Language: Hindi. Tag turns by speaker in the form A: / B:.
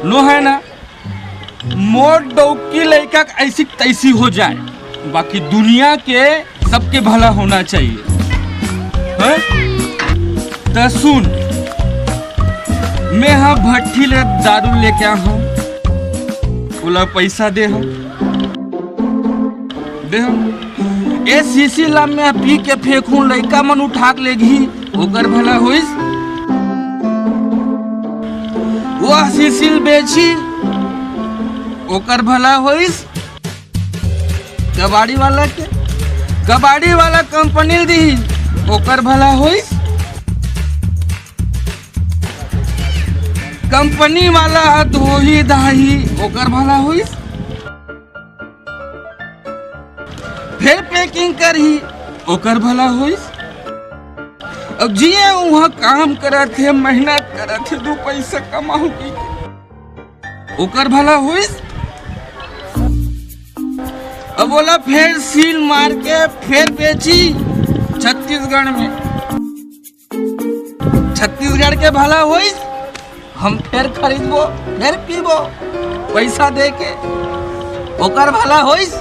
A: नो है ना, मोर डौकी लड़का ऐसी तैसी हो जाए, बाकी दुनिया के सबके भला होना चाहिए। है? तो सुन, मैं हाँ भट्टी ले दारू लेके आ हूँ, बोला पैसा दे हम ए सीसी ला में पी के फेंकूं, लड़का मन उठा के लेगी, ओकर भला होइस। वह सीसील बेची, ओकर भला होइस। कबाड़ी वाला कंपनी दी, ओकर भला होइस। कंपनी वाला धोही दाही, ओकर भला होइस। फिर पैकिंग करही, ओकर भला होइस। अब जिए वहाँ काम करत थे, मेहनत करत थे, 2 पैसा कमाऊ की, ओकर भला होइस। अब बोला फिर सील मार के फिर बेची छत्तीसगढ़ में, छत्तीसगढ़ के भला होइस। हम फिर खरीदबो, फिर पीबो पैसा दे के, ओकर भला होइस।